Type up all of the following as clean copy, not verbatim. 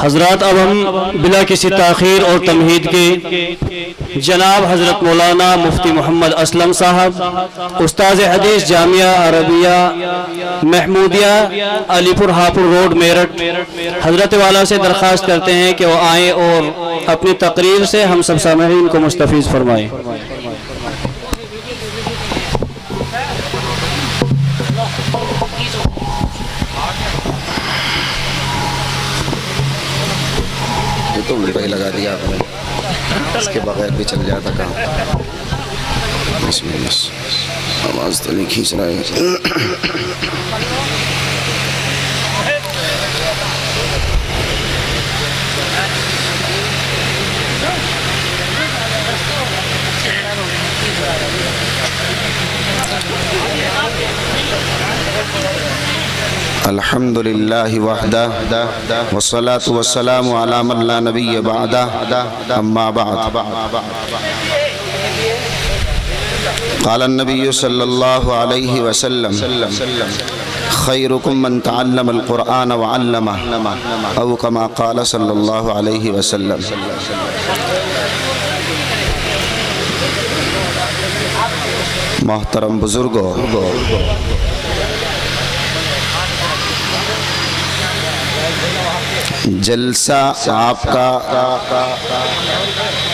حضرات، اب ہم بلا کسی تاخیر اور تمہید کے جناب حضرت مولانا مفتی محمد اسلم صاحب، استاذ حدیث جامعہ عربیہ محمودیہ علی پور ہاپور روڈ میرٹھ، حضرت والا سے درخواست کرتے ہیں کہ وہ آئیں اور اپنی تقریر سے ہم سب سامعین کو مستفیض فرمائیں۔ تو الٹا ہی لگا دیا آپ نے، اس کے بغیر بھی چل جاتا کام۔ بسم اللہ، آواز تو نہیں کھینچ رہا ہے۔ الحمد للہ وحدہ والصلاة والسلام علی من لا نبی بعدہ، اما بعد۔ قال النبی صلی اللہ علیہ وسلم خیرکم من تعلم القرآن وعلمہ، او کما قال صلی اللہ علیہ وسلم۔ محترم بزرگوں، جلسہ آپ کا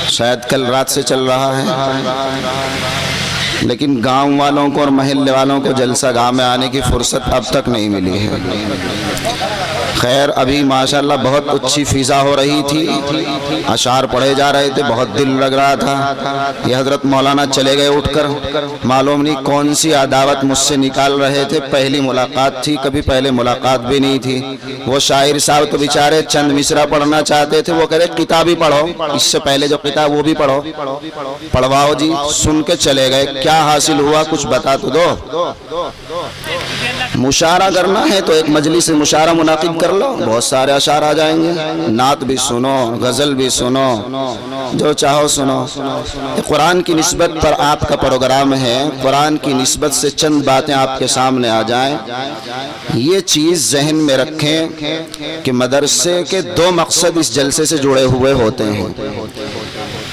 شاید کل رات سے چل رہا ہے، لیکن گاؤں والوں کو اور محلے والوں کو جلسہ گاہ میں آنے کی فرصت اب تک نہیں ملی ہے۔ خیر، ابھی ماشاءاللہ بہت اچھی فضا ہو رہی تھی، اشعار پڑھے جا رہے تھے، بہت دل لگ رہا تھا۔ یہ حضرت مولانا چلے گئے اٹھ کر، معلوم نہیں کون سی عداوت مجھ سے نکال رہے تھے۔ پہلی ملاقات تھی، کبھی پہلے ملاقات بھی نہیں تھی۔ وہ شاعر صاحب تو بیچارے چند مصرع پڑھنا چاہتے تھے، وہ کہہ رہے کتاب ہی پڑھو، اس سے پہلے جو کتاب وہ بھی پڑھو۔ پڑھواؤ جی، سن کے چلے گئے۔ کیا حاصل ہوا کچھ بتا تو دو۔ مشاعرہ کرنا ہے تو ایک مجلس مشاعرہ منعقد کر لو، بہت سارے اشعار آ جائیں گے، نعت بھی سنو، غزل بھی سنو، جو چاہو سنو۔ قرآن کی نسبت پر آپ کا پروگرام ہے، قرآن کی نسبت سے چند باتیں آپ کے سامنے آ جائیں۔ یہ چیز ذہن میں رکھیں کہ مدرسے کے دو مقصد اس جلسے سے جڑے ہوئے ہوتے ہیں۔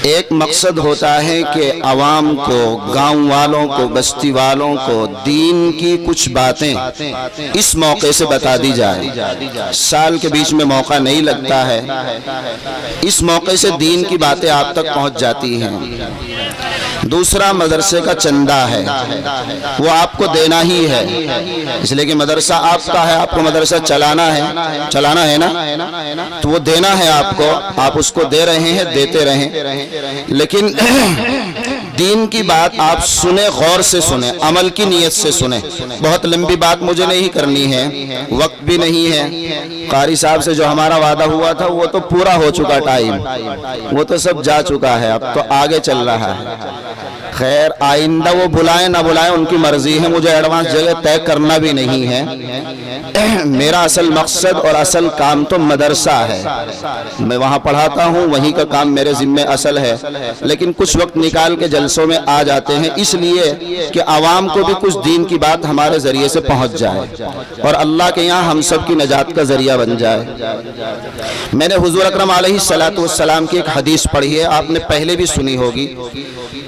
ایک مقصد ہوتا ہے کہ عوام کو، گاؤں والوں کو، بستی والوں کو دین کی کچھ باتیں اس موقع سے بتا دی جائے۔ سال کے بیچ میں موقع نہیں لگتا ہے، اس موقع سے دین کی باتیں آپ تک پہنچ جاتی ہیں۔ دوسرا مدرسے کا چندہ ہے، وہ آپ کو دینا ہی ہے، اس لیے کہ مدرسہ آپ کا ہے، آپ کو مدرسہ چلانا ہے نا، تو وہ دینا ہے آپ کو، آپ اس کو دے رہے ہیں، دیتے رہیں۔ لیکن دین کی بات آپ سنیں، غور سے سنیں، عمل کی نیت سے سنیں۔ بہت لمبی بات مجھے نہیں کرنی ہے، وقت بھی نہیں ہے۔ قاری صاحب سے جو ہمارا وعدہ ہوا تھا وہ تو پورا ہو چکا، ٹائم وہ تو سب جا چکا ہے، اب تو آگے چل رہا ہے۔ خیر، آئندہ وہ بلائیں نہ بلائیں ان کی مرضی ہے، مجھے ایڈوانس جگہ طے کرنا بھی نہیں ہے۔ میرا اصل مقصد اور اصل کام تو مدرسہ ہے، میں وہاں پڑھاتا ہوں، وہیں کا کام میرے ذمہ اصل ہے، لیکن کچھ وقت نکال کے جلسوں میں آ جاتے ہیں اس لیے کہ عوام کو بھی کچھ دین کی بات ہمارے ذریعے سے پہنچ جائے اور اللہ کے یہاں ہم سب کی نجات کا ذریعہ بن جائے۔ میں نے حضور اکرم علیہ السلام کی ایک حدیث پڑھی ہے، آپ نے پہلے بھی سنی ہوگی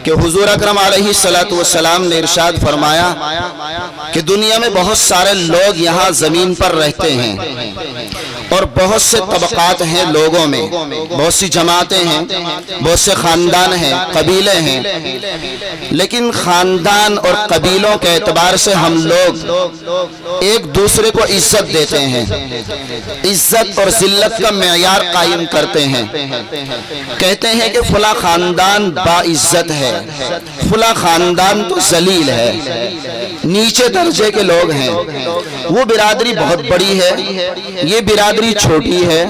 کہ حضور اکرم علیہ السلام نے ارشاد فرمایا کہ دنیا میں بہت سارے لوگ یہاں زمین پر رہتے ہیں اور بہت سے طبقات ہیں لوگوں میں، بہت سی جماعتیں ہیں، بہت سے خاندان ہیں، قبیلے ہیں، لیکن خاندان اور قبیلوں کے اعتبار سے ہم لوگ ایک دوسرے کو عزت دیتے ہیں، عزت اور ذلت کا معیار قائم کرتے ہیں، کہتے ہیں کہ فلاں خاندان باعزت ہے، فلاں خاندان تو ذلیل ہے، نیچے درجے کے لوگ ہیں، وہ برادری بہت بڑی ہے، یہ برادری چھوٹی ہے،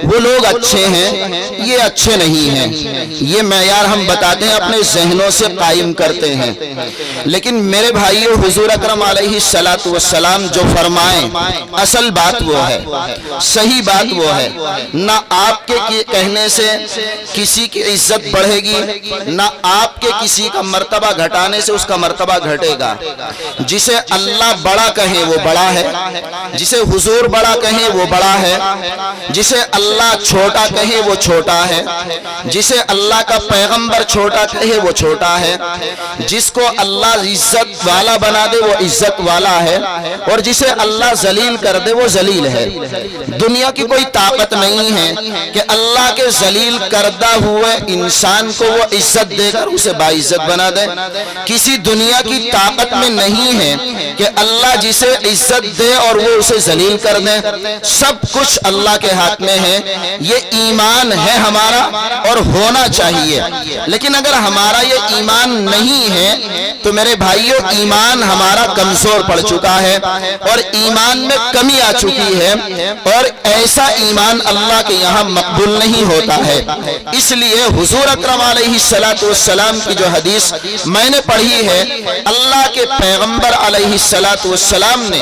وہ لوگ اچھے ہیں، یہ اچھے نہیں ہیں، یہ معیار ہم بتاتے ہیں، اپنے ذہنوں سے قائم کرتے ہیں۔ لیکن میرے بھائیو، حضور اکرم علیہ السلام جو فرمائیں اصل بات وہ ہے، صحیح بات وہ ہے، نہ آپ کے کہنے سے کسی کی عزت بڑھے گی، نہ آپ کے کسی کا مرتبہ گھٹانے سے اس کا مرتبہ گھٹے گا۔ جسے اللہ بڑا کہے وہ بڑا ہے، جسے حضور بڑا کہے وہ بڑا ہے، جسے اللہ چھوٹا کہے وہ چھوٹا ہے، جسے اللہ کا پیغمبر چھوٹا کہے وہ چھوٹا ہے، جس کو اللہ عزت والا بنا دے وہ عزت والا ہے، اور جسے اللہ ذلیل کر دے وہ ذلیل ہے۔ دنیا کی کوئی طاقت نہیں ہے کہ اللہ کے ذلیل کردہ ہوئے انسان کو وہ عزت دے کر اسے باعزت بنا دے۔ کسی دنیا کی طاقت میں نہیں ہے کہ اللہ جسے عزت دے اور وہ اسے ذلیل کر دے۔ سب کچھ اللہ کے ہاتھ میں ہے۔ یہ ایمان ہے ہمارا اور ہونا چاہیے، لیکن اگر ہمارا یہ ایمان نہیں ہے تو میرے بھائیوں ایمان ہمارا کمزور پڑ چکا ہے اور ایمان میں کمی آ چکی ہے، اور ایسا ایمان اللہ کے یہاں مقبول نہیں ہوتا ہے۔ اس لیے حضور اکرم علیہ السلام کی جو حدیث میں نے پڑھی ہے، اللہ کے پیغمبر علیہ السلام نے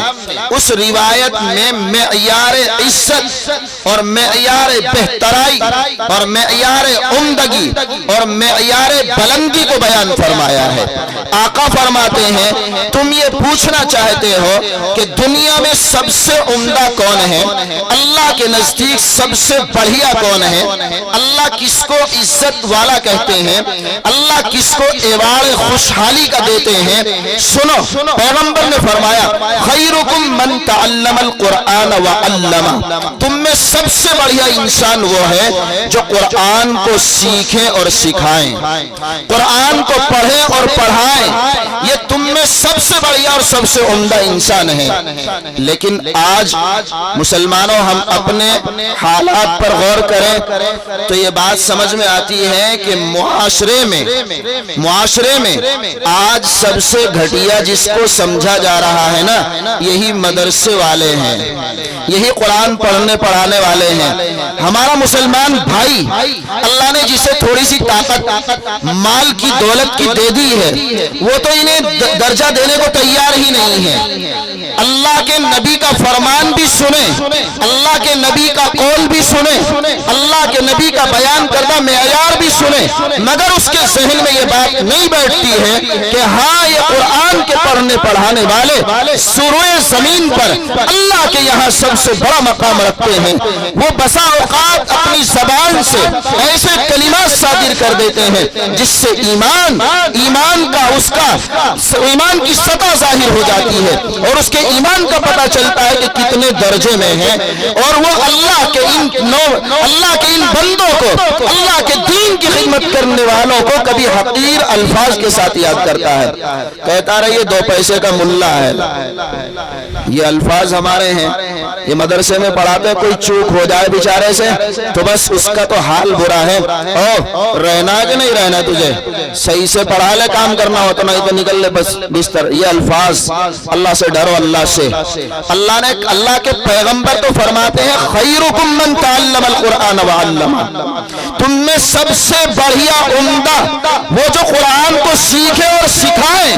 اس روایت میں معیار عزت اور معیار بہترائی اور معیار عمدگی اور معیار بلندی کو بیان فرمایا ہے۔ آقا فرماتے ہیں تم یہ پوچھنا چاہتے ہو کہ دنیا میں سب سے عمدہ کون ہے، اللہ کے نزدیک سب سے بڑھیا کون ہے، اللہ کس کو عزت والا کہتے ہیں، اللہ کس کو ایوار خوشحالی کا دیتے ہیں۔ سنو، پیغمبر نے فرمایا خیرکم من تعلم القرآن وعلمہ، تم میں سب سے بڑھیا انسان وہ ہے جو قرآن کو سیکھیں اور سکھائیں، قرآن کو پڑھیں اور پڑھائیں، یہ تم میں سب سے بڑھیا اور سب سے عمدہ انسان ہے۔ لیکن آج مسلمانوں ہم اپنے حالات پر غور کریں تو یہ بات سمجھ میں آتی ہے کہ معاشرے میں آج سب سے گھٹیا جس کو سمجھا جا رہا ہے نا، یہی مدرسے والے ہیں، یہی قرآن پڑھنے پڑھانے والے ہیں۔ ہمارا مسلمان بھائی اللہ نے جسے تھوڑی سی طاقت مال کی دولت کی دے دی ہے، وہ تو انہیں درجہ دینے کو تیار ہی نہیں ہے۔ اللہ کے نبی کا فرمان بھی سنیں، اللہ کے نبی کا قول بھی سنیں، اللہ کے نبی کا بیان کردہ معیار بھی سنیں، مگر اس کے ذہن میں یہ بات نہیں بیٹھتی ہے کہ ہاں یہ قرآن کے پڑھنے پڑھانے والے سروئے زمین پر اللہ کے یہاں سب سے بڑا مقام رکھتے ہیں۔ وہ بسا اوقات اپنی زبان سے ایسے کلمات صادر کر دیتے ہیں جس سے ایمان کی سطح ظاہر ہو جاتی ہے اور اس کے ایمان کا پتہ چلتا ہے کہ کتنے درجے میں ہے، اور وہ اللہ کے ان بندوں کو، اللہ کے دین کی خدمت کرنے والوں کو کبھی حقیر الفاظ کے ساتھ یاد کرتا ہے، کہتا رہے یہ 2 پیسے کا ملا ہے۔ یہ الفاظ ہمارے ہیں، یہ مدرسے میں پڑھاتے کوئی چوک ہو جائے بیچارے سے تو بس اس کا تو حال برا ہے، او رہنا کہ نہیں رہنا، تجھے صحیح سے پڑھا لے، کام کرنا ہو تو نہیں تو نکل لے بس بستر۔ یہ الفاظ، اللہ سے ڈرو، اللہ سے۔ اللہ کے پیغمبر تو فرماتے ہیں خیرکم من تعلم القرآن وعلمہ، تم میں سب سے بڑھیا عمدہ وہ جو قرآن کو سیکھے اور سکھائیں۔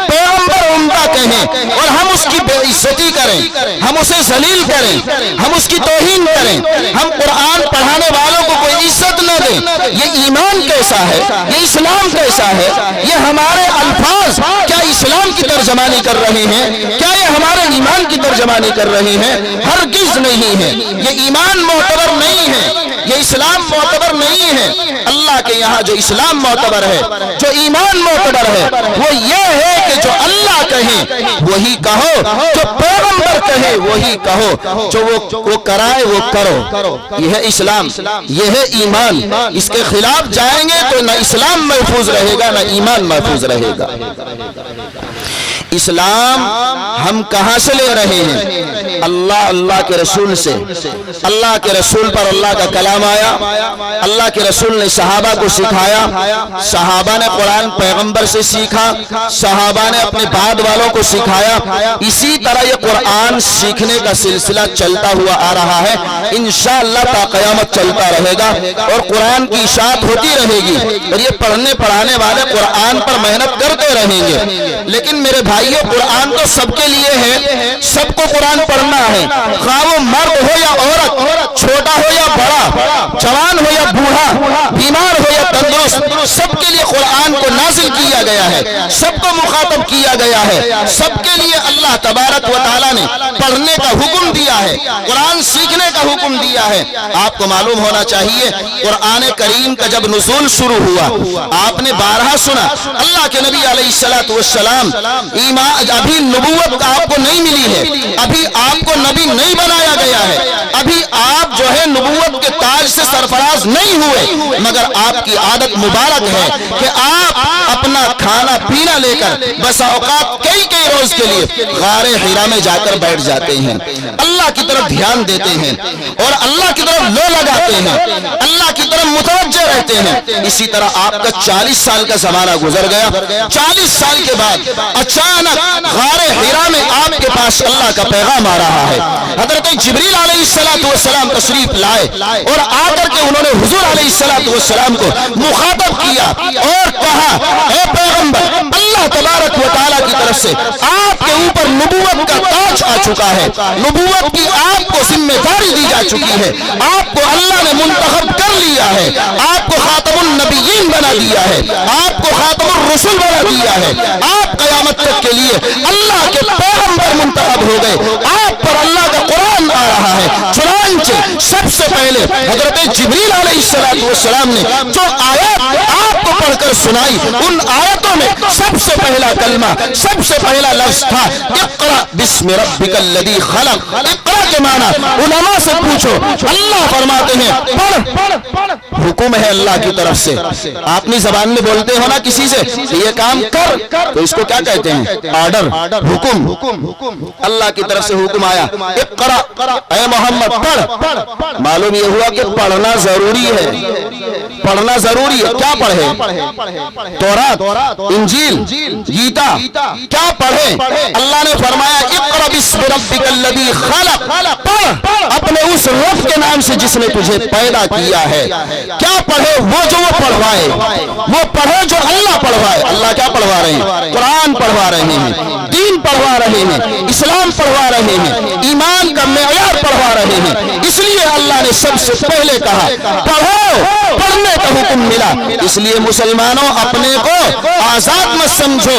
پیغمبر عمدہ کہیں اور ہم اس کی بے عزتی کریں، ہم اسے ذلیل کریں، ہم اس کی توہین کریں، ہم قرآن پڑھانے والوں کو کوئی عزت نہ دیں، یہ ایمان کیسا ہے، یہ اسلام کیسا ہے؟ یہ ہمارے الفاظ کیا اسلام کی ترجمانی کر رہے ہیں؟ کیا یہ ہمارے ایمان کی ترجمانی کر رہے ہیں، ہرگز نہیں ہے۔ یہ ایمان معتبر نہیں ہے، یہ اسلام معتبر نہیں ہے۔ اللہ کے یہاں جو اسلام معتبر ہے، جو ایمان معتبر ہے، وہ یہ ہے کہ جو اللہ کہے وہی کہو، جو پیغمبر کہے وہی کہو، جو وہ کرائے وہ کرو۔ یہ ہے اسلام، یہ ہے ایمان۔ اس کے خلاف جائیں گے تو نہ اسلام محفوظ رہے گا نہ ایمان محفوظ رہے گا۔ اسلام ہم کہاں سے لے رہے ہیں؟ اللہ کے رسول سے۔ اللہ کے رسول پر اللہ کا کلام آیا، اللہ کے رسول نے صحابہ کو سکھایا، صحابہ نے قرآن پیغمبر سے سیکھا، صحابہ نے اپنے بعد والوں کو سکھایا۔ اسی طرح یہ قرآن سیکھنے کا سلسلہ چلتا ہوا آ رہا ہے، انشاءاللہ تا قیامت چلتا رہے گا اور قرآن کی اشاعت ہوتی رہے گی، اور یہ پڑھنے پڑھانے والے قرآن پر محنت کرتے رہیں گے۔ لیکن میرے بھائیو، قرآن تو سب کے لیے ہے، سب کو قرآن پڑھنا ہے، خواہ وہ مرد ہو یا عورت، چھوٹا ہو یا بڑا، جوان ہو یا بوڑھا، بیمار ہو یا تندرست، سب کے لیے قرآن کو نازل کیا گیا ہے، سب کو مخاطب کیا گیا ہے۔ سب کے لیے اللہ تبارک و تعالیٰ نے پڑھنے کا حکم دیا ہے، قرآن سیکھنے کا حکم دیا ہے۔ آپ کو معلوم ہونا چاہیے، قرآن کریم کا جب نزول شروع ہوا، آپ نے بارہا سنا، اللہ کے نبی علیہ السلام ابھی نبوت آپ کو نہیں ملی ہے، ابھی آپ کو نبی نہیں بنایا گیا ہے، ابھی آپ جو ہے نبوت کے تاج سے سرفراز نہیں ہوئے، مگر آپ کی عادت مبارک ہے کہ آپ اپنا کھانا پینا لے کر بسا اوقات کئی روز کے لیے غار حرا میں جا کر بیٹھ جاتے ہیں، اللہ کی طرف دھیان دیتے ہیں اور اللہ کی طرف لو لگاتے ہیں، اللہ کی طرف متوجہ رہتے ہیں۔ اسی طرح آپ کا 40 سال کا زمانہ گزر گیا، 40 سال کے بعد اچانک غار حرا میں آپ کے پاس اللہ کا پیغام آ رہا ہے۔ حضرت جبریل علیہ السلام تشریف لائے اور آ کر کے انہوں نے حضور علیہ السلام کو مخاطب کیا اور کہا، اے پیغمبر، اللہ تبارک و تعالیٰ کی طرف سے آپ کے اوپر نبوت کا تاج آ چکا ہے، نبوت کی آپ کو ذمہ داری دی جا چکی ہے، آپ کو اللہ نے منتخب کر لیا ہے، آپ کو خاتم النبیین بنا دیا ہے، آپ کو خاتم الرسل بنا دیا ہے، آپ قیامت تک کے لیے اللہ کے پیغمبر منتخب ہو گئے، آپ پر اللہ کا قرآن آ رہا ہے۔ چنانچہ سب سے پہلے حضرت جبریل علیہ السلام نے جو آیات آپ کو پڑھ کر سنائی، ان آیتوں میں سب سے پہلا کلمہ، سب سے پہلا لفظ تھا اقرأ بسم ربک الذی خلق۔ اقرأ کے معنی علماء سے پوچھو، اللہ فرماتے ہیں پڑھ، حکم ہے اللہ کی طرف سے۔ آپ اپنی زبان میں بولتے ہو نا کسی سے یہ کام کر، تو اس کو کیا کہتے ہیں؟ آرڈر، حکم۔ اللہ کی طرف سے حکم آیا، اقرأ، اے محمد پڑھ۔ معلوم یہ ہوا کہ پڑھنا ضروری ہے، پڑھنا ضروری ہے۔ کیا پڑھے؟ تورات، انجیل، گیتا، کیا پڑھے؟ اللہ نے فرمایا اقرأ بسم ربک الذی خلق، پڑھ اپنے اس رب کے نام سے جس نے تجھے پیدا کیا ہے۔ کیا پڑھے؟ وہ جو وہ پڑھوائے، وہ پڑھے جو اللہ پڑھوائے۔ اللہ کیا پڑھوا رہے ہیں؟ قرآن پڑھوا رہے ہیں، دین پڑھوا رہے ہیں، اسلام پڑھوا رہے ہیں، ایمان کا معیار پڑھوا رہے ہیں۔ اس لیے اللہ نے سب سے پہلے کہا پڑھو، پڑھنے کا حکم ملا۔ اس لیے مسلمانوں اپنے کو آزاد مت سمجھو،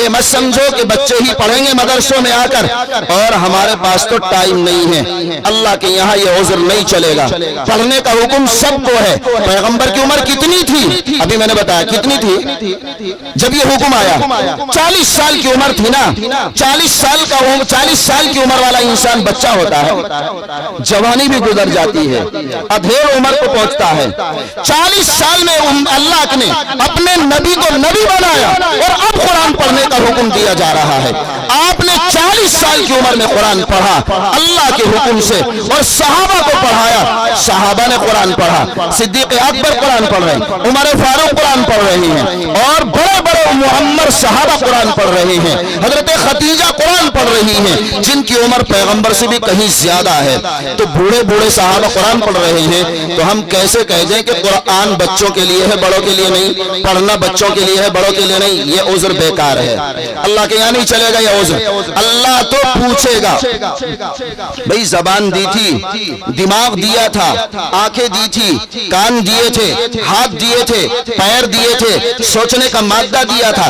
یہ مت سمجھو کہ بچے ہی پڑھیں گے مدرسوں میں آ کر اور ہمارے پاس تو ٹائم نہیں ہے۔ اللہ کے یہاں یہ عذر نہیں چلے گا، پڑھنے کا حکم سب کو ہے۔ پیغمبر کی عمر کتنی تھی؟ ابھی میں نے بتایا کتنی تھی جب یہ حکم آیا؟ 40 سال کی عمر تھی نا۔ 40 سال کی عمر والا انسان بچہ ہوتا ہے، جوانی بھی گزر جاتی ہے، ادھیڑ عمر کو پہنچتا ہے۔ 40 سال میں اللہ نے اپنے نبی کو نبی بنایا اور اب قرآن پڑھنے کا حکم دیا جا رہا ہے۔ آپ نے 40 سال کی عمر میں قرآن پڑھا اللہ کے حکم سے اور صحابہ کو پڑھایا، صحابہ نے قرآن پڑھا، صدیق اکبر قرآن پڑھ رہے ہیں، عمر فاروق قرآن پڑھ رہے ہیں اور بڑے بڑے معمر صحابہ قرآن پڑھ رہے ہیں، حضرت خدیجہ قرآن پڑھ رہی ہیں جن کی عمر پیغمبر سے بھی کہیں زیادہ ہے۔ تو بوڑھے بوڑھے صحابہ قرآن پڑھ رہے ہیں، تو ہم کیسے کہہ دیں کہ قرآن بچوں کے لیے ہے بڑوں کے لیے نہیں، پڑھنا بچوں کے لیے ہے بڑوں کے لیے نہیں؟ یہ عذر بیکار ہے، اللہ کے یہاں نہیں چلے گا یہ عذر۔ اللہ تو پوچھے گا، بھئی زبان دی تھی، دماغ دیا تھا، آنکھیں دی تھی، کان دیے تھے، ہاتھ دیے تھے، پیر دیے تھے، سوچنے کا مادہ دیا تھا،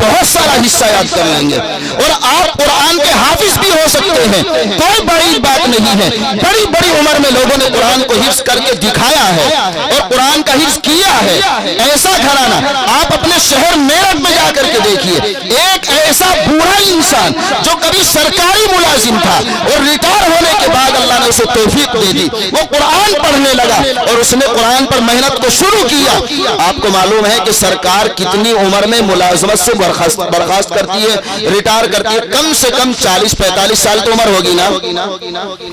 بہت سارا حصہ یاد کر لیں گے اور آپ قرآن کے حافظ بھی ہو سکتے ہیں، کوئی بڑی بات نہیں ہے۔ بڑی بڑی عمر میں لوگوں نے قرآن کو حفظ کر کے دکھایا ہے اور قرآن کا حفظ کیا ہے۔ ایسا گھرانہ آپ اپنے شہر میرٹھ میں جا کر کے دیکھیے، ایک ایسا بوڑھا انسان جو کبھی سرکاری ملازم تھا اور ریٹائر ہونے کے بعد اللہ نے اسے توفیق دے دی، وہ قرآن پڑھنے لگا اور اس نے قرآن پر محنت کو شروع کیا۔ آپ کو معلوم ہے کہ سرکار کتنی عمر میں ملازمت سے برخاست کرتی ہے، ریٹائر کرتی ہے؟ کم سے کم 40-45 سال تو عمر ہوگی نا،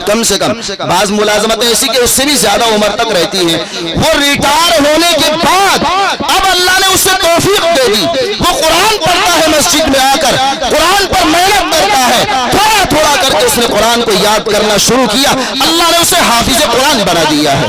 کم سے کم۔ بعض ملازمتیں ایسی کہ اس سے بھی زیادہ عمر تک رہتی ہیں۔ وہ ریٹائر ہونے کے بعد اب اللہ نے اسے توفیق دے دی، وہ قرآن پڑھتا ہے مسجد میں آ کر، قرآن پر محنت کرتا ہے، تھوڑا تھوڑا کر کے اس نے قرآن کو یاد کرنا شروع کیا، اللہ نے اسے حافظ قرآن بنا دیا ہے۔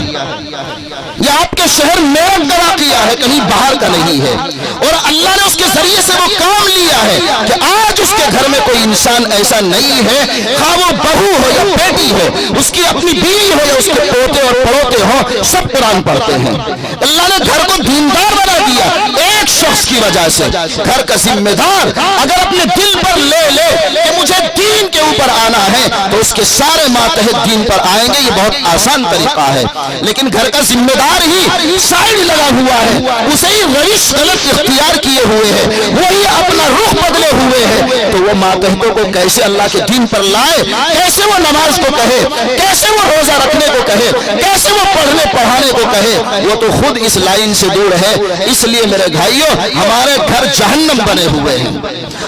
یہ آپ کے شہر میرٹھ کا واقعہ ہے، کہیں باہر کا نہیں ہے، اور اللہ نے اس کے ذریعے سے وہ کام لیا ہے کہ آج اس کے گھر میں کوئی انسان ایسا نہیں ہے، خواہ وہ بہو ہو یا بیٹی ہو، اس کی اپنی بیوی ہو یا اس کے پوتے اور پڑوتے ہوں، سب قرآن پڑھتے ہیں۔ اللہ نے گھر کو دیندار بنا دیا ایک شخص کی وجہ سے۔ گھر کا ذمہ دار اگر اپنے دل پر لے کہ مجھے دین کے اوپر آنا ہے تو اس کے سارے ماتحت دین پر آئیں گے، یہ بہت آسان طریقہ ہے۔ لیکن گھر کا ذمہ دار ہی سائڈ لگا ہوا ہے، اسے ہی روش غلط اختیار کیے ہوئے ہے، وہی اپنا رخ بدلے ہوئے ہے، تو وہ ماتحتوں کو کیسے اللہ کے دین پر لائے، کیسے وہ نماز کو کہے، کیسے وہ روزہ رکھنے کو کہے، کیسے وہ پڑھنے پڑھانے کو کہے؟ وہ تو خود اس لائن سے دور ہے۔ اس لیے میرے بھائیوں، ہمارے گھر جہنم بنے ہوئے ہیں،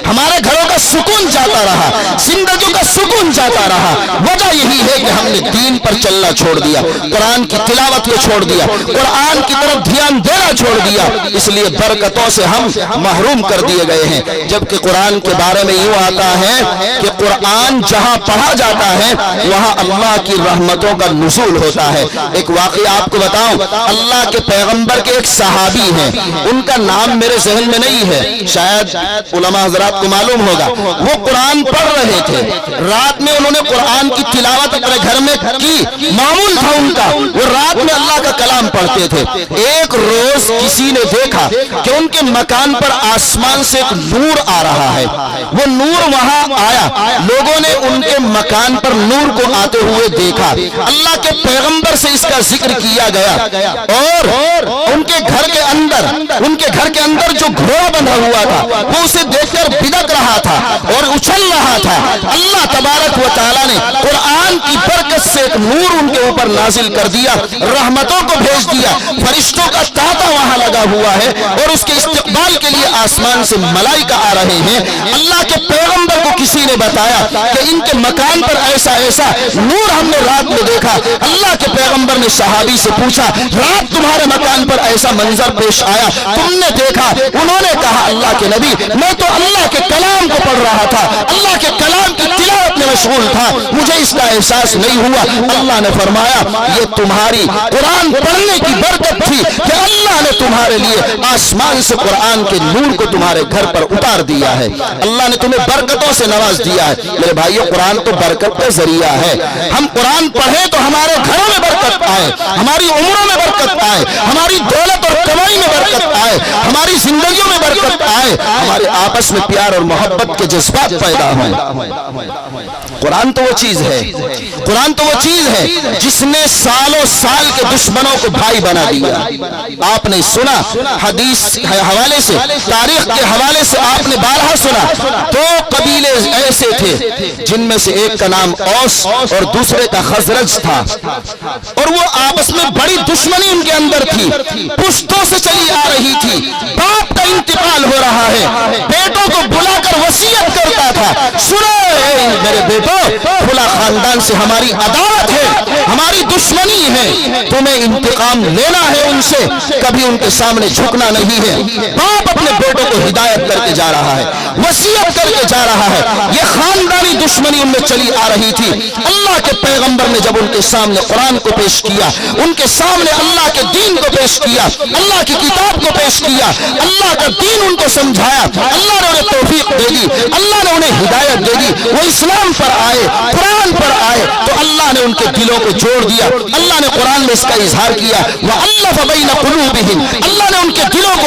ہمارے گھروں کا سکون جاتا رہا، زندگیوں کا سکون جاتا رہا۔ وجہ یہی ہے کہ ہم نے دین پر چلنا چھوڑ دیا، قرآن کی تلاوت کو چھوڑ دیا، قرآن کی طرف دھیان دینا چھوڑ دیا، اس لیے برکتوں سے ہم محروم کر دیے گئے ہیں۔ جبکہ قرآن کے بارے میں یوں آتا ہے کہ قرآن جہاں پڑھا جاتا ہے وہاں اللہ کی رحمتوں کا نزول ہوتا ہے۔ ایک واقعہ آپ کو بتاؤں، اللہ کے پیغمبر کے ایک صحابی ہیں، ان کا نام میرے ذہن میں نہیں ہے، شاید علماء حضرات کو معلوم ہوگا۔ وہ قرآن پڑھ رہے تھے، رات میں انہوں نے قرآن کی تلاوت اپنے گھر میں کی، معمول تھا ان کا، وہ رات میں اللہ کا کلام پڑھتے تھے۔ ایک روز کسی نے دیکھا کہ ان کے مکان پر آسمان سے ایک نور آ رہا ہے، وہ نور وہاں آیا، لوگوں نے ان کے مکان پر نور کو آتے ہوئے دیکھا، اللہ کے پیغمبر سے اس کا ذکر کیا گیا، اور ان کے گھر کے اندر جو گھوڑا بندھا ہوا تھا وہ اسے دیکھ کر بدک رہا تھا اور اچھل رہا تھا۔ اللہ تبارک و تعالیٰ نے قرآن کی برکت سے ایک نور ان کے اوپر نازل کر دیا، رحمتوں کو بھیج دیا، فرشتوں کا تانتا وہاں لگا ہوا ہے اور اس کے استقبال کے لیے آسمان سے ملائکہ آ رہے ہیں۔ اللہ کے پیغمبر کو کسی نے بتایا کہ ان کے مکان پر ایسا ایسا نور ہم نے رات میں دیکھا۔ اللہ کے پیغمبر نے صحابی سے پوچھا، رات تمہارے مکان پر ایسا منظر پیش آیا، تم نے دیکھا؟ انہوں نے کہا، اللہ کے نبی، میں تو اللہ کے کلام کو پڑھ رہا تھا، اللہ کے کلام کی تلاوت میں مشغول تھا، مجھے اس کا احساس نہیں ہوا۔ اللہ نے فرمایا، یہ تمہاری قرآن پڑھنے کی برکت تھی کہ اللہ نے تمہارے لیے آسمان سے قرآن کے نور کو تمہارے گھر پر اتار دیا ہے، اللہ نے تمہیں برکتوں سے نواز دیا ہے۔ میرے بھائیو، قرآن تو برکت کا ذریعہ ہے، ہم قرآن پڑھیں تو ہمارے گھروں میں برکت آئے، ہماری عمروں میں برکت آئے، ہماری دولت اور کمائی میں برکت آئے، ہماری زندگیوں میں برکت آئے، ہمارے آپس میں پیار اور محبت کے جذبات پیدا ہوں۔ قرآن تو وہ چیز ہے، قرآن تو وہ چیز ہے جس نے سالوں سال کے دشمنوں کو بھائی بنا دیا۔ آپ نے سنا، حدیث حوالے سے، تاریخ کے حوالے سے آپ نے بارہا سنا، دو قبیلے ایسے تھے جن میں سے ایک کا نام اوس اور دوسرے کا خزرج تھا، اور وہ آپس میں بڑی دشمنی ان کے اندر تھی، پشتوں سے چلی آ رہی تھی۔ باپ کا انتقال ہو رہا ہے، بیٹوں کو بلا کر وصیت کرتا تھا، سنو میرے بیٹو، فلاں خاندان سے ہماری عداوت ہے، ہماری دشمنی ہے، تمہیں انتقام لینا ہے ان سے، کبھی ان کے سامنے جھکنا نہیں ہے۔ باپ اپنے بیٹوں کو ہدایت کر کے جا رہا ہے، وصیت کر کے جا رہا ہے، یہ خاندانی دشمنی ان میں چلی آ رہی تھی۔ اللہ کے پیغمبر نے جب ان کے سامنے قرآن کو پیش کیا، ان کے سامنے اللہ کے دین کو پیش کیا، اللہ کی کتاب کو پیش کیا، اللہ کا دین ان کو سمجھایا، اللہ نے انہیں توفیق دے دی، اللہ نے انہیں ہدایت دے دی، وہ اسلام پر آئے، قرآن پر آئے، تو اللہ نے ان کے دلوں کو جوڑ دیا۔ اللہ نے قرآن میں اس کا اظہار کیا، وَأَلَّفَ بَيْنَ قُلُوبِهِمْ، اللہ نے ان کے دلوں کو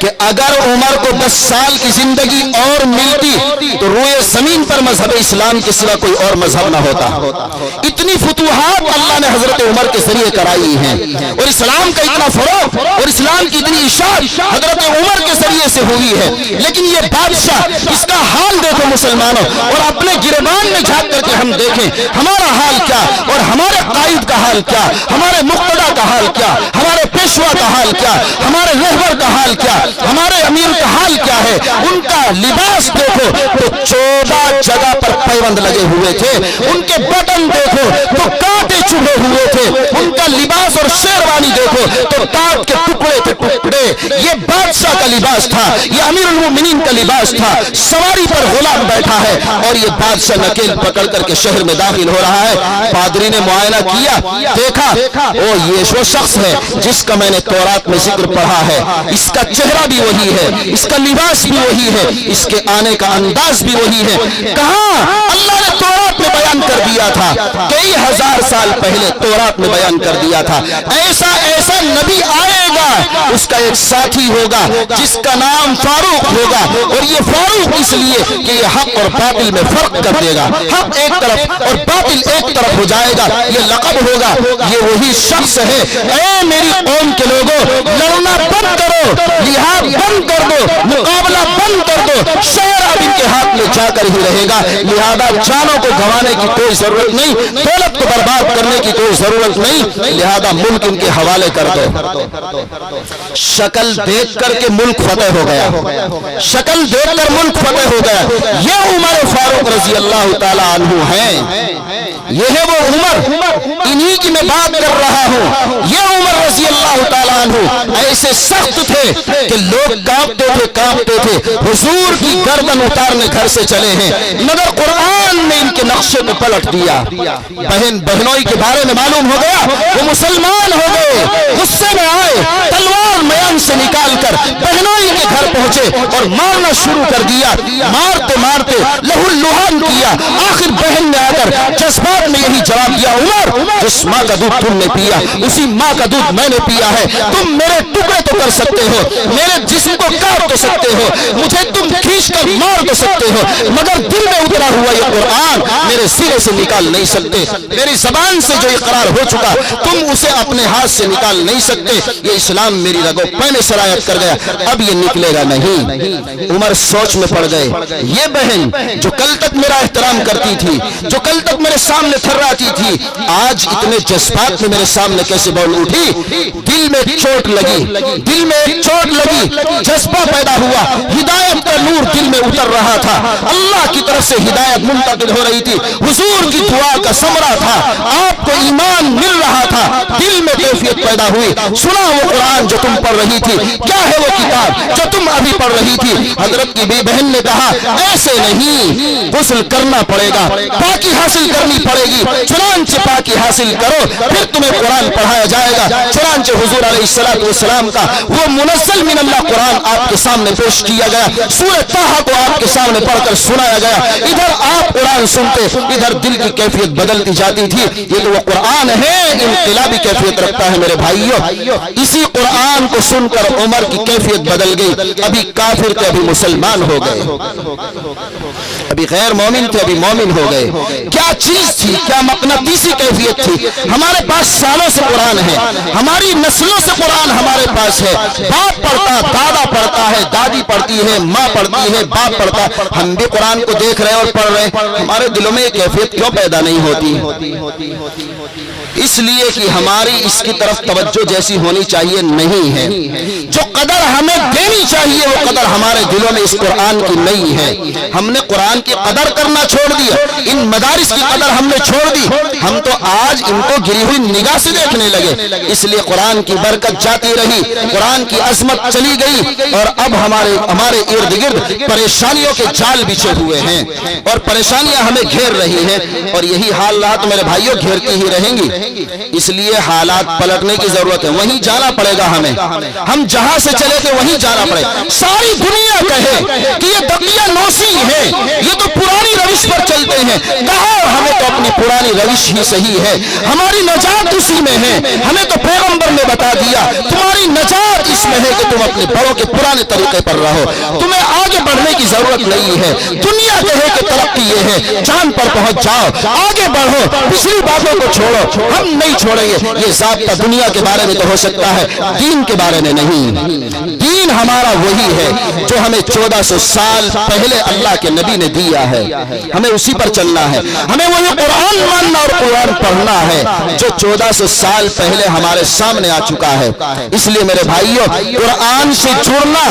کہ اگر عمر کو 10 سال کی زندگی اور ملتی تو روئے زمین پر مذہب اسلام کے سوا کوئی اور مذہب نہ ہوتا. اتنی فتوحات اللہ نے حضرت عمر کے ذریعے کرائی ہیں اور اسلام کا اتنا فروغ اور اسلام کی اتنی اشاعت حضرت عمر کے ذریعے سے ہوئی ہے. لیکن یہ بادشاہ، اس کا حال دیکھو مسلمانوں، اور اپنے گریبان میں جھانک کر کے ہم دیکھیں ہمارا حال کیا اور ہمارے قائد کا حال کیا، ہمارے مقتدی کا حال کیا، ہمارے پیشوا کا حال کیا، ہمارے رہبر کا حال کیا، ہمارے امیر کا حال کیا ہے. ان کا لباس دیکھو تو 14 جگہ پر پیوند لگے ہوئے تھے. ان کے بٹن دیکھو تو کانٹے چبھے ہوئے تھے. ان کا لباس اور شیروانی دیکھو تو تاج کے ٹکڑے تھے ٹکڑے. یہ بادشاہ کا لباس تھا، یہ امیر المومنین کا لباس تھا. سواری پر غلام بیٹھا ہے اور یہ بادشاہ نکیل پکڑ کر کے شہر میں داخل ہو رہا ہے. پادری نے معائنہ کیا، دیکھا او یہ وہ شخص ہے جس کا میں نے تورات میں ذکر پڑھا ہے. اس کا چہرہ بھی وہی ہے، اس کا لباس بھی وہی ہے، اس کے آنے کا انداز بھی وہی ہے. کہاں اللہ نے تورات میں بیان کر دیا تھا، کئی ہزار سال پہلے تورات میں بیان کر دیا تھا ایسا ایسا نبی آئے گا، اس کا ایک ساتھی ہوگا جس کا نام فاروق ہوگا. اور یہ فاروق اس لیے کہ یہ حق اور باطل میں فرق کر دے گا، حق ایک طرف اور باطل ایک طرف ہو جائے گا. یہ لقب ہوگا، یہ وہی شخص ہے. اے میری قوم کے لوگوں، لڑنا بند کرو، لحاظ بند کر دو، مقابلہ بند کر دو. شہر اب ان کے ہاتھ میں جا کر ہی رہے گا. لہذا جانوں کو گنوانے کی کوئی ضرورت نہیں، دولت کو برباد کرنے کی کوئی ضرورت نہیں. لہذا ملک ان کے حوالے کر دو. شکل دیکھ کر کے ملک فتح ہو گیا، شکل دیکھ کر ملک فتح ہو گیا. یہ عمر فاروق رضی اللہ تعالی عنہ ہیں، یہ ہے وہ عمر، انہی کی میں بات کر رہا ہوں. یہ عمر رضی اللہ تعالیٰ عنہ ایسے سخت تھے کہ لوگ کانپتے تھے. حضور کی گردن اتارنے گھر سے چلے ہیں، مگر قرآن نے ان کے نقشے کو پلٹ دیا. بہن بہنوئی کے بارے میں معلوم ہو گیا، وہ مسلمان ہو گئے. غصے میں آئے، تلوار میان سے نکال کر بہنوئی کے گھر پہنچے اور مارنا شروع کر دیا. مارتے مارتے لہو لہان کیا. آخر بہن نے آ کر جذبات میں یہی جواب دیا، عمر جس ماں کا دودھ تم نے پیا اسی ماں کا دودھ میں نے پیا ہے. تم میرے ٹکڑے تو کر سکتے ہو، میرے جسم کو کاٹ تو سکتے ہو، مجھے تم کھینچ کر مار تو سکتے ہو، مگر دل میں اترا ہوا یہ قرآن میرے سرے سے نکال نہیں سکتے. میری زبان سے جو اقرار ہو چکا تم اسے اپنے ہاتھ سے نکال نہیں سکتے. یہ اسلام میری رگوں پہ میں سرایت کر گیا، اب یہ نکلے گا نہیں. عمر سوچ میں پڑ گئے. یہ بہن جو کل تک میرا احترام کرتی تھی، جو کل تک میرے سامنے تھراتی تھی، آج اتنے جذبات میں میرے سامنے کیسے بول اٹھی؟ دل میں چوٹ لگی، دل میں ایک چوٹ لگی، جذبہ پیدا ہوا. ہدایت کا نور دل میں اتر رہا تھا، اللہ کی طرف سے ہدایت منتقل ہو رہی تھی. حضور کی دعا کا ثمرہ تھا، آپ کو ایمان مل رہا تھا. دل میں کیفیت پیدا ہوئی. سنا وہ قرآن جو تم پڑھ رہی تھی، کیا ہے وہ کتاب جو تم ابھی پڑھ رہی تھی؟ حضرت کی بی بہن نے کہا ایسے نہیں، غسل کرنا پڑے گا، پاکی حاصل کرنی پڑے گی. چنانچہ پاکی حاصل کرو پھر تمہیں قرآن پڑھایا جائے گا. چنانچہ حضور علیہ السلام کا وہ منزل من اللہ قرآن آپ کے سامنے پیش کیا گیا. سورہ طٰہٰ کو آپ کے سامنے پڑھ کر سنایا گیا. ادھر آپ قرآن سنتے، ادھر دل کی کیفیت بدلتی جاتی تھی. یہ تو وہ قرآن ہے، انقلابی کیفیت رکھتا ہے میرے بھائیوں. اسی قرآن کو سن کر عمر کی کیفیت بدل گئی. ابھی کافر تھے ابھی مسلمان ہو گئے، ابھی غیر مومن تھے ابھی مومن ہو گئے. کیا چیز تھی، کیا مقناطیسی کیفیت تھی؟ ہمارے پاس سالوں سے قرآن ہے، ہماری نسلوں سے قرآن ہمارے پاس ہے. باپ پڑھتا، دادا پڑھتا ہے، دادی پڑھتی ہے، ماں پڑھتی ہے، باپ پڑھتا ہے. ہم بھی قرآن کو دیکھ رہے اور پڑھ رہے، ہمارے دلوں میں یہ کیفیت کیوں پیدا نہیں ہوتی؟ اس لیے کہ ہماری اس کی طرف توجہ جیسی ہونی چاہیے نہیں ہے. جو قدر ہمیں دینی چاہیے وہ قدر ہمارے دلوں میں اس قرآن کی نہیں ہے. ہم نے قرآن کی قدر کرنا چھوڑ دیا، ان مدارس کی قدر ہم نے چھوڑ دی. ہم تو آج ان کو گری ہوئی نگاہ سے دیکھنے لگے. اس لیے قرآن کی برکت جاتی رہی، قرآن کی عظمت چلی گئی، اور اب ہمارے ارد گرد پریشانیوں کے جال بچھے ہوئے ہیں اور پریشانیاں ہمیں گھیر رہی ہیں. اور یہی حالات میرے بھائیوں گھیرتی ہی رہیں گی. اس لیے حالات پلٹنے کی ضرورت ہے. وہیں جانا پڑے گا ہمیں. ہم جہاں سے چلے تھے وہیں جانا پڑے. ساری دنیا کہے کہ یہ دقیہ نوسی ہے، یہ تو پرانی روش پر چلتے ہیں۔ کہا ہمیں تو اپنی پرانی روش ہی صحیح ہے، ہماری نجات اسی میں ہے۔ ہمیں تو پیغمبر نے بتا دیا تمہاری نجات اس میں ہے کہ تم اپنے بڑوں کے پرانے طریقے پر رہو، تمہیں آگے بڑھنے کی ضرورت نہیں ہے۔ دنیا کہے کہ ترقی یہ ہے، چاند پر پہنچ جاؤ، آگے بڑھو، پچھلی باتوں کو چھوڑو۔ ہم نہیں چھوڑیں گے۔ یہ ضابطہ دنیا کے بارے میں تو ہو سکتا ہے، دین کے بارے میں نہیں۔ دین ہمارا وہی ہے جو ہمیں 1400 سال پہلے اللہ کے نبی نے دیا ہے، ہمیں اسی پر چلنا ہے۔ ہمیں وہی قرآن ماننا اور قرآن پڑھنا ہے جو 1400 سال پہلے ہمارے سامنے آ چکا ہے۔ اس لیے میرے بھائیوں، قرآن سے جڑنا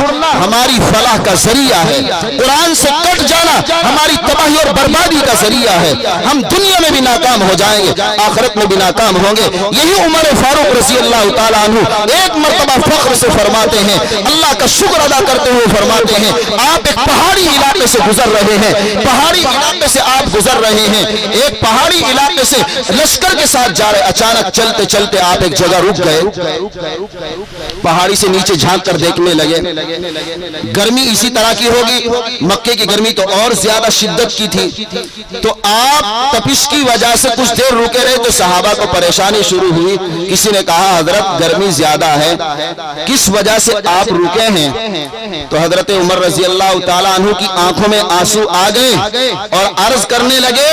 ہماری فلاح کا ذریعہ ہے، قرآن سے کٹ جانا ہماری تباہی اور بربادی کا ذریعہ ہے۔ ہم دنیا میں بھی ناکام ہو جائیں گے، آخرت میں بھی ناکام ہوں گے۔ یہی عمر فاروق رضی اللہ تعالیٰ عنہ ایک مرتبہ فخر سے فرماتے ہیں، اللہ کا شکر ادا کرتے ہوئے فرماتے ہیں، آپ ایک پہاڑی علاقے سے گزر رہے ہیں، پہاڑی علاقے سے آپ گزر رہے ہیں، ایک پہاڑی علاقے سے لشکر کے ساتھ جا رہے، اچانک چلتے چلتے آپ ایک جگہ رک گئے، پہاڑی سے نیچے جھانک کر دیکھنے لگے۔ گرمی اسی طرح کی ہوگی، مکے کی گرمی تو اور زیادہ شدت کی تھی، تو آپ تپش کی وجہ سے کچھ دیر رکے رہے تو صحابہ کو پریشانی شروع ہوئی۔ کسی نے کہا حضرت گرمی زیادہ ہے، کس وجہ سے آپ رکے ہیں؟ تو حضرت عمر رضی اللہ تعالیٰ عنہ کی آنکھوں میں آنسو آ گئے اور عرض کرنے لگے،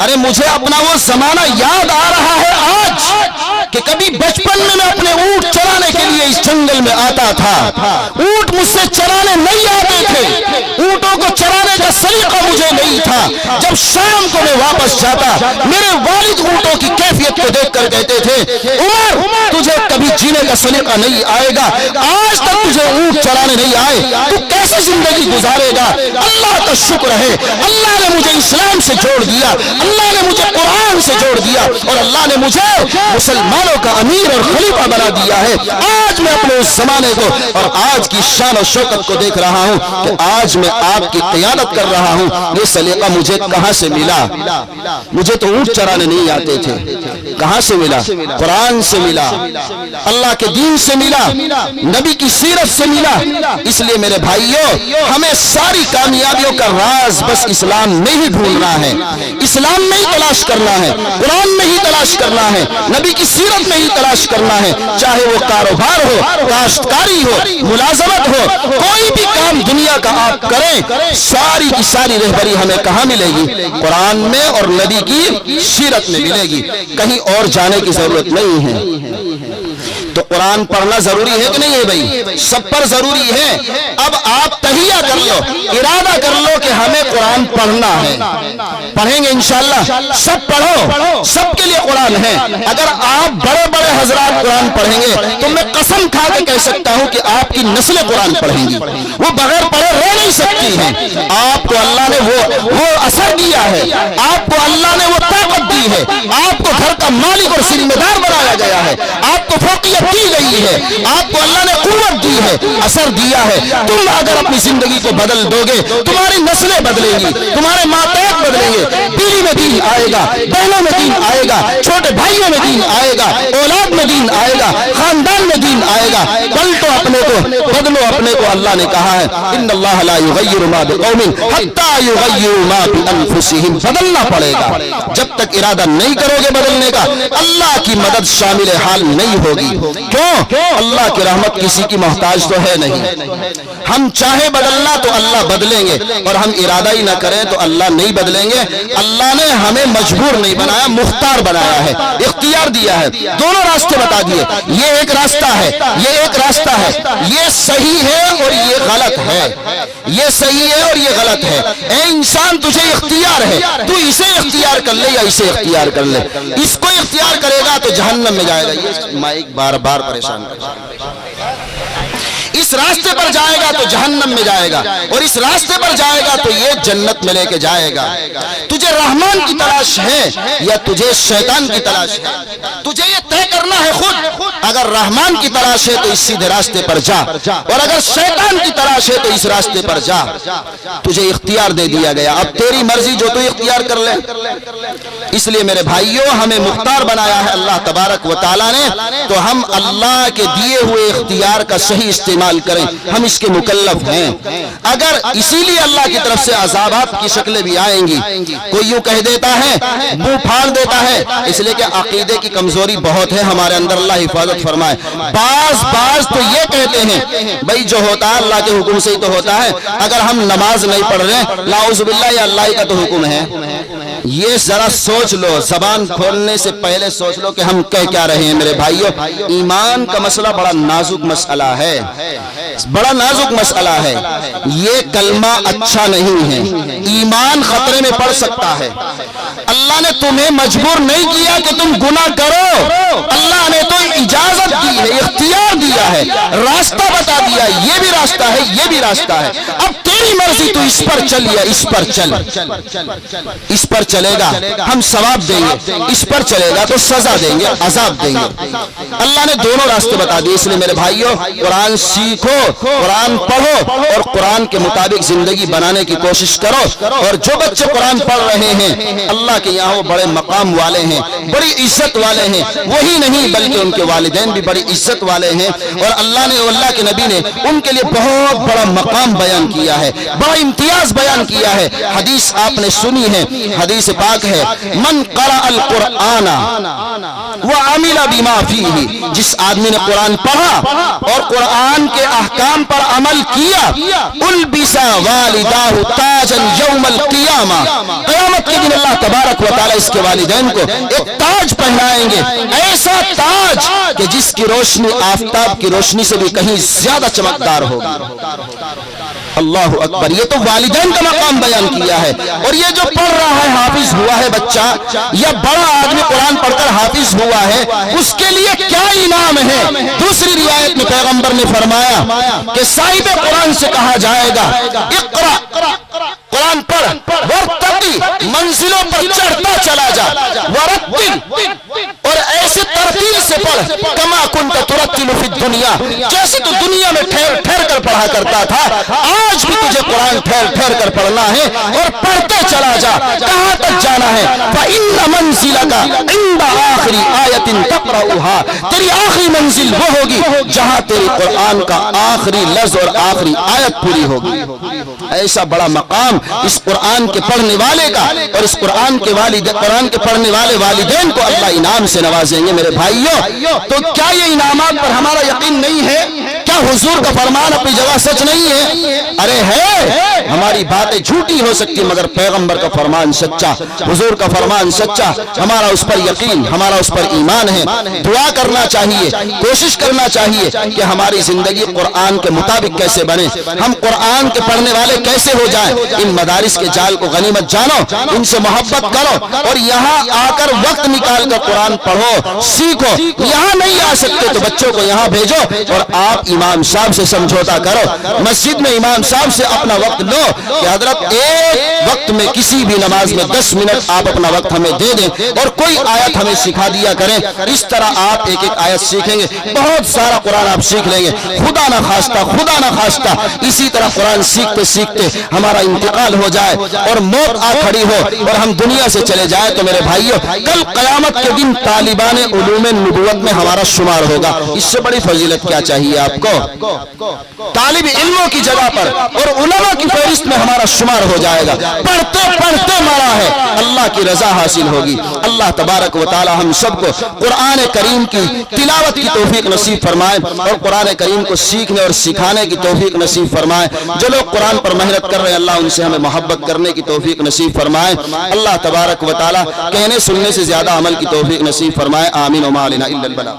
ارے مجھے اپنا وہ زمانہ یاد آ رہا ہے آج کہ کبھی بچپن میں اپنے اونٹ چرانے کے لیے اس جنگل میں آتا تھا، اونٹ مجھ سے چرانے نہیں آتے تھے، اونٹوں کو چرانے کا سلیقہ مجھے نہیں تھا۔ جب شام کو میں واپس جاتا، میرے والد اونٹوں کی کیفیت کو دیکھ کر کہتے تھے، عمر تجھے کبھی جینے کا سلیقہ نہیں آئے گا، آج تک تجھے اونٹ چرانے نہیں آئے، تو کیسے زندگی گزارے گا؟ اللہ کا شکر ہے، اللہ نے مجھے اسلام سے جوڑ دیا، اللہ نے مجھے قرآن سے جوڑ دیا، اور اللہ نے مجھے مسلمانوں کا امیر اور خلیفہ بنا دیا ہے۔ آج میں اپنے اس زمانے کو اور آج کی شان و شوکت کو دیکھ رہا ہوں کہ آج میں آپ کی قیادت کر رہا ہوں۔ یہ سلیقہ مجھے کہاں سے ملا؟ مجھے تو اونٹ چرانے نہیں آتے تھے، کہاں سے ملا؟ قرآن سے ملا، اللہ کے دین سے ملا، نبی کی سیرت سے ملا۔ اس لیے میرے بھائیوں، ہمیں ساری کامیابیوں کا راز بس اسلام میں ہی ڈھونڈنا ہے، اسلام میں ہی تلاش کرنا ہے، قرآن میں ہی تلاش کرنا ہے، نبی کی سیرت میں ہی تلاش کرنا ہے۔ چاہے وہ کاروبار ہو، کاشتکاری ہو، ملازمت ہو، کوئی بھی کام دنیا کا آپ کریں، ساری کی ساری رہبری ہمیں کہاں ملے گی؟ قرآن میں اور نبی کی سیرت میں ملے گی، کہیں اور جانے کی ضرورت نہیں ہے۔ تو قرآن پڑھنا ضروری ہے کہ نہیں ہے بھائی؟ سب پر ضروری ہے۔ اب آپ تہیہ کر لو، ارادہ کر لو کہ ہمیں قرآن پڑھنا ہے، پڑھیں گے انشاءاللہ۔ سب پڑھو، سب کے لیے قرآن ہے۔ اگر آپ بڑے بڑے حضرات قرآن پڑھیں گے تو میں قسم کھا کے کہہ سکتا ہوں کہ آپ کی نسل قرآن پڑھیں گی، وہ بغیر پڑھے رہ نہیں سکتی ہیں۔ آپ کو اللہ نے وہ اثر دیا ہے، آپ کو اللہ نے وہ طاقت دی ہے، آپ کو گھر کا مالک اور ذمہ دار بنایا گیا ہے، آپ کو فوقیت دی گئی ہے، آپ کو اللہ نے قوت دی ہے، اثر دیا ہے۔ تم اگر اپنی زندگی کو بدل دو گے، تمہاری نسلیں بدلیں گی، تمہارے ماتحت بدلیں گے، بیوی میں دین آئے گا، بہنوں میں دین آئے گا، چھوٹے بھائیوں میں دین آئے گا، اولاد میں دین آئے گا، خاندان میں دین آئے گا۔ پلٹو اپنے کو، بدلو اپنے کو۔ اللہ نے کہا ہے ان اللہ لا یغیر ما بقوم حتی یغیروا ما بانفسہم، بدلنا پڑے گا۔ جب تک ارادہ نہیں کرو گے بدلنے کا، اللہ کی مدد شامل حال نہیں ہوگی۔ کیوں؟ اللہ کی رحمت کسی کی محتاج تو ہے نہیں۔ ہم چاہے بدلنا تو اللہ بدلیں گے، اور ہم ارادہ ہی نہ کریں تو اللہ نہیں بدلیں گے۔ اللہ نے ہمیں مجبور نہیں بنایا، مختار بنایا ہے، اختیار دیا ہے۔ دونوں راستے بتا دیے، یہ ایک راستہ ہے، یہ ایک راستہ ہے، یہ صحیح ہے اور یہ غلط ہے، یہ صحیح ہے اور یہ غلط ہے۔ اے انسان، تجھے اختیار ہے، تو اسے اختیار کر لے یا اسے اختیار کر لے۔ اس کو اختیار کرے گا تو جہنم میں جائے گا۔ یہ مائک بار بار پریشان کرتا ہے۔ اس راستے پر جائے گا تو جہنم میں جائے گا، اور اس راستے پر جائے گا تو یہ جنت میں لے کے جائے گا۔ تجھے رحمان کی تلاش ہے یا تجھے شیطان کی تلاش ہے؟ تجھے یہ طے کرنا ہے خود۔ اگر رحمان کی تلاش ہے تو اس سیدھے راستے پر جا، اور اگر شیطان کی تلاش ہے تو اس راستے پر جا۔ تجھے اختیار دے دیا گیا، اب تیری مرضی، جو تو اختیار کر لے۔ اس لیے میرے بھائیوں ہمیں مختار بنایا ہے اللہ تبارک و تعالیٰ نے، تو ہم اللہ کے دیے ہوئے اختیار کا صحیح استعمال کریں، ہم اس کے مکلف ہیں۔ اگر اسی لیے اللہ کی طرف سے عذابات کی شکلیں بھی آئیں گی، کوئی یوں کہہ دیتا ہے، منہ پھاڑ دیتا ہے، اس لیے کہ عقیدے کی کمزوری بہت ہے ہمارے اندر، اللہ حفاظت فرمائے۔ بعض تو یہ کہتے ہیں بھئی جو ہوتا ہے اللہ کے حکم سے ہی تو ہوتا ہے، اگر ہم نماز نہیں پڑھ رہے نعوذ باللہ یہ اللہ ہی کا تو حکم ہے۔ یہ ذرا سوچ لو، زبان کھولنے سے پہلے سوچ لو کہ ہم کہہ کیا رہے ہیں۔ میرے بھائیوں ایمان کا مسئلہ بڑا نازک مسئلہ ہے، بڑا نازک مسئلہ ہے۔ یہ کلمہ اچھا نہیں ہے، ایمان خطرے میں پڑ سکتا ہے۔ اللہ نے تمہیں مجبور نہیں کیا کہ تم گناہ کرو، اللہ نے تو اجازت دی ہے، اختیار دیا ہے، راستہ بتا دیا، یہ بھی راستہ ہے، یہ بھی راستہ ہے، اب تیری مرضی، تو اس پر چل یا اس پر چل۔ اس پر چلے گا ہم ثواب دیں گے، اس پر چلے گا تو سزا دیں گے، عذاب دیں گے۔ اللہ نے دونوں راستے بتا دیے، اس لیے میرے بھائیوں قرآن سیکھو، قرآن پڑھو، اور قرآن کے مطابق زندگی بنانے کی کوشش کرو۔ اور جو بچے قرآن پڑھ رہے ہیں اللہ کے یہاں وہ بڑے مقام والے ہیں، بڑی عزت والے ہیں، وہی نہیں بلکہ ان کے والدین بھی بڑی عزت والے ہیں، اور اللہ کے نبی نے ان کے لیے بہت بڑا مقام بیان کیا ہے، بڑا امتیاز بیان کیا ہے۔ حدیث آپ نے سنی ہے، حدیث پاک ہے، من قرأ القرآن وعمل بما فیہ، جس آدمی نے قرآن پڑھا اور قرآن کے احکام پر عمل کیا، البس والداہ تاجا یوم القیامہ، قیامت کے دن اللہ تبارک و تعالی اس کے والدین کو ایک تاج پہنائیں گے، ایسا تاج کہ جس کی روشنی آفتاب کی روشنی سے بھی کہیں زیادہ چمکدار ہوگی۔ اللہ اکبر، یہ تو والدین کا مقام بیان کیا ہے۔ اور یہ جو پڑھ رہا ہے، حافظ ہوا ہے بچہ یا بڑا آدمی قرآن پڑھ کر حافظ ہوا ہے، اس کے لیے کیا انعام ہے؟ دوسری روایت میں پیغمبر نے فرمایا کہ صاحب قرآن سے کہا جائے گا اقرا، قرآن پڑھ، ورتقی، منزلوں پر چڑھتا چلا جا، ورتل، اور ایسے ترتیل سے پڑھ، کما کنت ترتل فی الدنیا، جیسے تو دنیا میں ٹھہر ٹھہر کر پڑھا کرتا تھا، آج بھی تجھے قرآن ٹھہر ٹھہر کر پڑھنا ہے اور پڑھتے چلا جا۔ کہاں تک جانا ہے؟ فَإِنَّ مَنزِلَكَ عِنْدَ آخِرِ آیَةٍ تَقْرَؤُهَا، تیری آخری منزل وہ ہوگی جہاں تیری قرآن کا آخری لفظ اور آخری آیت پوری ہوگی۔ ایسا بڑا مقام اس قرآن کے پڑھنے والے کا، اور اس قرآن کے پڑھنے والے والدین کو اللہ انعام سے نوازیں گے۔ میرے بھائیوں تو کیا یہ انعامات پر ہمارا یقین نہیں ہے؟ کیا حضور کا فرمان اپنی جگہ سچ نہیں ہے؟ ارے ہے، ہماری باتیں جھوٹی ہو سکتی مگر پیغمبر کا فرمان سچا، حضور کا فرمان سچا، ہمارا اس پر یقین، ہمارا اس پر ایمان ہے۔ دعا کرنا چاہیے، کوشش کرنا چاہیے کہ ہماری زندگی قرآن کے مطابق کیسے بنے، ہم قرآن کے پڑھنے والے کیسے ہو جائیں۔ ان مدارس کے جال کو غنیمت جانو، ان سے محبت کرو، اور یہاں آ کر وقت نکال کر قرآن پڑھو، سیکھو۔ یہاں نہیں آ سکتے تو بچوں کو یہاں بھیجو، اور آپ امام صاحب سے سمجھوتا کرو، مسجد میں امام صاحب سے اپنا وقت لو کہ حضرت ایک وقت میں کسی بھی نماز میں 10 منٹ آپ اپنا وقت ہمیں دے دیں، اور کوئی آیت ہمیں سکھا دیا کریں۔ اس طرح آپ ایک ایک آیت سیکھیں گے، بہت سارا قرآن آپ سیکھ لیں گے، خدا نہ خواستہ اسی طرح قرآن سیکھتے سیکھتے ہمارا انتقال ہو جائے اور موت آ کھڑی ہو اور ہم دنیا سے چلے جائے تو میرے بھائیوں کل قیامت کے دن طالبان علوم نبوت میں ہمارا شمار ہوگا۔ اس سے بڑی فضیلت کیا چاہیے آپ کو؟ طالب علموں کی جگہ پر اور علماء کی فہرست میں ہمارا شمار ہو جائے گا۔ پڑھتے پڑھتے مرا ہے، اللہ کی رضا حاصل ہوگی۔ اللہ تبارک و تعالی ہم سب کو قرآن کریم کی تلاوت کی توفیق نصیب فرمائے، اور قرآن کریم کو سیکھنے اور سکھانے کی توفیق نصیب فرمائے۔ جو لوگ قرآن پر محنت کر رہے ہیں اللہ ان سے ہمیں محبت کرنے کی توفیق نصیب فرمائے۔ اللہ تبارک و تعالی کہنے سننے سے زیادہ عمل کی توفیق نصیب فرمائے۔ آمین وما علینا الا البلاغ۔